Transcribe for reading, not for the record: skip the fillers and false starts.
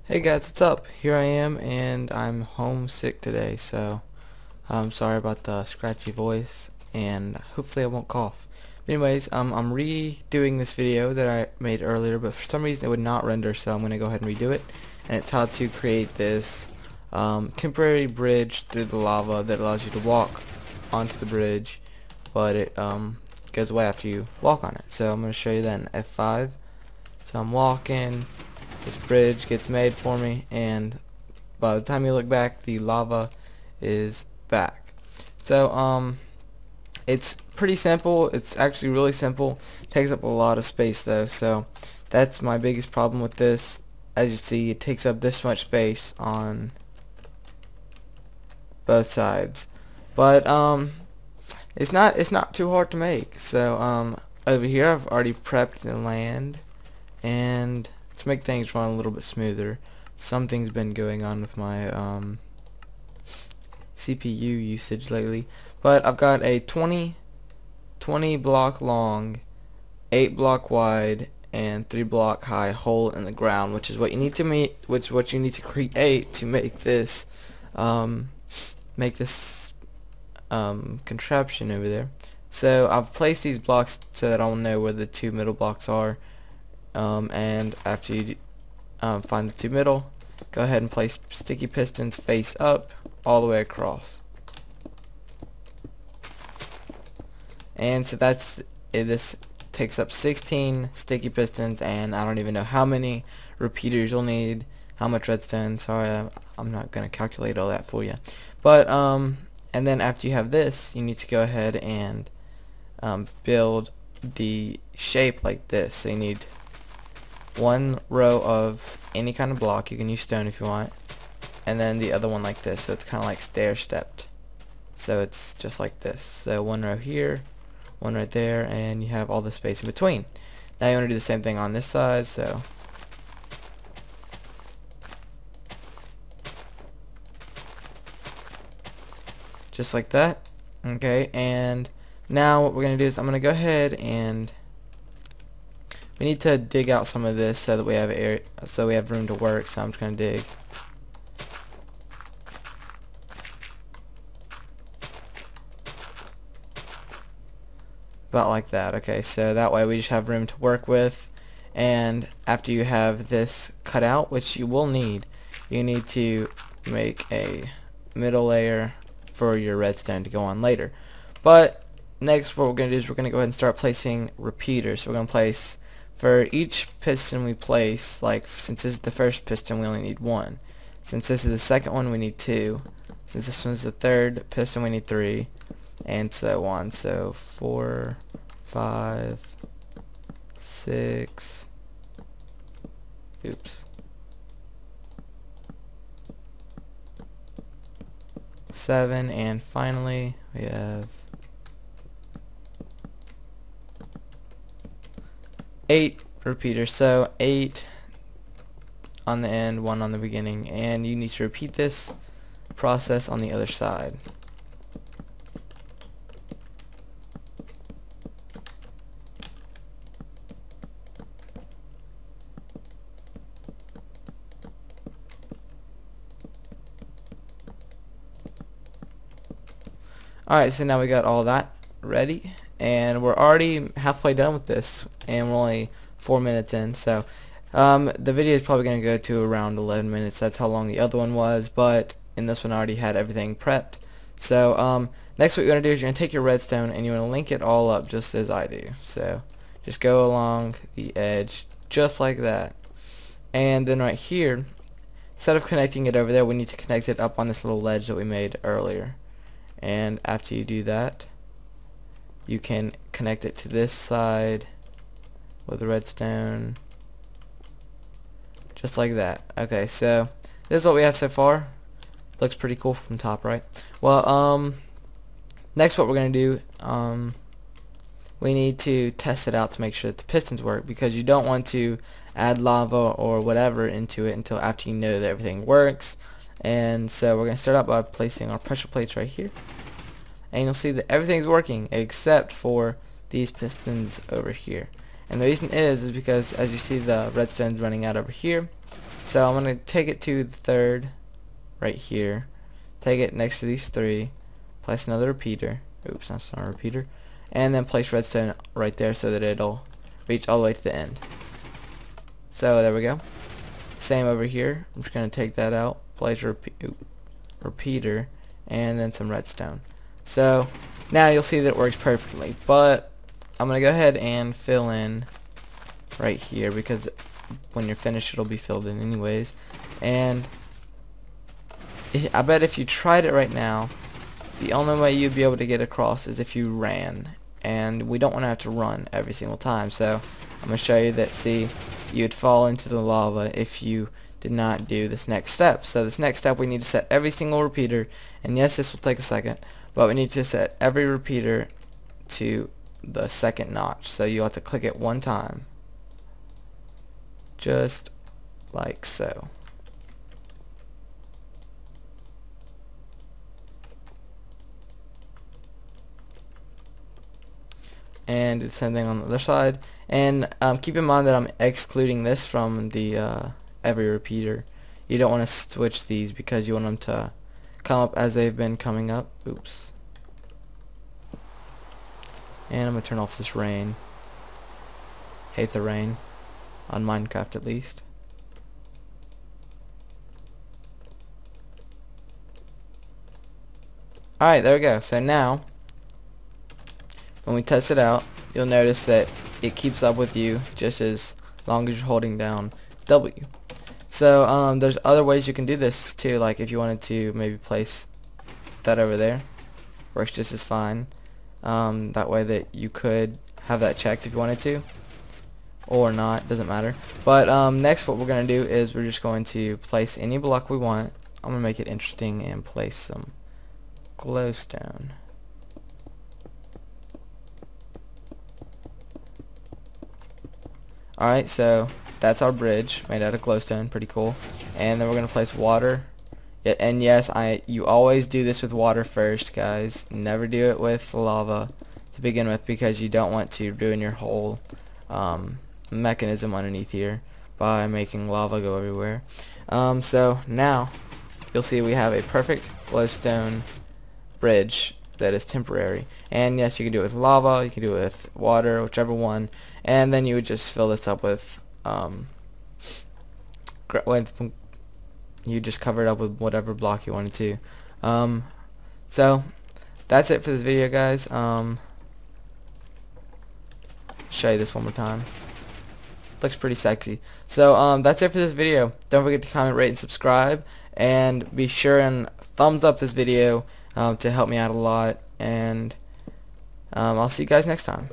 Hey guys, what's up? Here I am, and I'm homesick today, so I'm sorry about the scratchy voice, and hopefully I won't cough. But anyways, I'm redoing this video that I made earlier, but for some reason it would not render, so I'm going to go ahead and redo it. And it's how to create this temporary bridge through the lava that allows you to walk onto the bridge, but it goes away after you walk on it. So I'm going to show you that in F5. So I'm walking. This bridge gets made for me, and by the time you look back, the lava is back. So it's pretty simple. It's actually really simple. Takes up a lot of space though, so that's my biggest problem with this. As you see, it takes up this much space on both sides, but it's not too hard to make. So over here I've already prepped the land, and to make things run a little bit smoother, something's been going on with my CPU usage lately, but I've got a 20 block long, 8 block wide, and 3 block high hole in the ground, which is what you need to create to make this contraption over there. So I've placed these blocks so that I'll know where the two middle blocks are. And after you find the two middle, go ahead and place sticky pistons face up all the way across. And so that's it. This takes up 16 sticky pistons, and I don't even know how many repeaters you'll need, how much redstone. Sorry, I'm not going to calculate all that for you. But and then after you have this, you need to go ahead and build the shape like this. So you need one row of any kind of block. You can use stone if you want, and then the other one like this, so it's kind of like stair stepped, so it's just like this. So one row here, one right there, and you have all the space in between. Now you want to do the same thing on this side, so just like that. Okay, and now what we're going to do is I'm going to go ahead and we need to dig out some of this so that we have room to work. So I'm just going to dig. About like that. Okay, so that way we just have room to work with. And after you have this cut out, which you will need, you need to make a middle layer for your redstone to go on later. But next what we're going to do is we're going to go ahead and start placing repeaters. So we're going to place, for each piston we place, like since this is the first piston we only need one. Since this is the second one we need two. Since this one's the third piston we need three. And so on. So 4, 5, 6, oops, 7, and finally we have 8 repeaters. So 8 on the end, 1 on the beginning, and you need to repeat this process on the other side. Alright, so now we got all that ready, and we're already halfway done with this, and we're only 4 minutes in. So the video is probably going to go to around 11 minutes. That's how long the other one was, but in this one I already had everything prepped. So next what you're going to do is you're going to take your redstone and you're going to link it all up just as I do. So just go along the edge just like that, and then right here, instead of connecting it over there, we need to connect it up on this little ledge that we made earlier. And after you do that, you can connect it to this side with the redstone, just like that. Okay, so this is what we have so far. Looks pretty cool from top, right? Well, next what we're gonna do, we need to test it out to make sure that the pistons work, because you don't want to add lava or whatever into it until after you know that everything works. And so we're going to start out by placing our pressure plates right here, and you'll see that everything's working except for these pistons over here. And the reason is because as you see the redstone's running out over here, So I'm going to take it to the third right here, take it next to these three, place another repeater, oops, that's not a repeater, and then place redstone right there so that it'll reach all the way to the end. So there we go. Same over here. I'm just going to take that out, place a repeater, and then some redstone. So now you'll see that it works perfectly, but I'm going to go ahead and fill in right here because when you're finished it'll be filled in anyways. And I bet if you tried it right now, the only way you'd be able to get across is if you ran, and we don't want to have to run every single time. So I'm going to show you that, see, you'd fall into the lava if you did not do this next step. So this next step, we need to set every single repeater, and yes, this will take a second, but we need to set every repeater to the second notch. So you'll have to click it one time, just like so. And do the same thing on the other side. And keep in mind that I'm excluding this from the every repeater. You don't want to switch these because you want them to come up as they've been coming up. Oops. And I'm going to turn off this rain. Hate the rain. On Minecraft at least. Alright, there we go. So now, when we test it out, you'll notice that it keeps up with you just as long as you're holding down W. So there's other ways you can do this too, like if you wanted to maybe place that over there, works just as fine. That way that you could have that checked if you wanted to, or not, doesn't matter. But next what we're going to do is we're just going to place any block we want. I'm going to make it interesting and place some glowstone. Alright, so that's our bridge made out of glowstone, pretty cool. And then we're going to place water. Yeah, and yes, you always do this with water first, guys. Never do it with lava to begin with, because you don't want to ruin your whole mechanism underneath here by making lava go everywhere. So now you'll see we have a perfect glowstone bridge that is temporary. And yes, you can do it with lava, you can do it with water, whichever one, and then you would just fill this up with you just cover it up with whatever block you wanted to. So that's it for this video, guys. Show you this one more time. Looks pretty sexy. So that's it for this video. Don't forget to comment, rate, and subscribe, and be sure and thumbs up this video to help me out a lot. And I'll see you guys next time.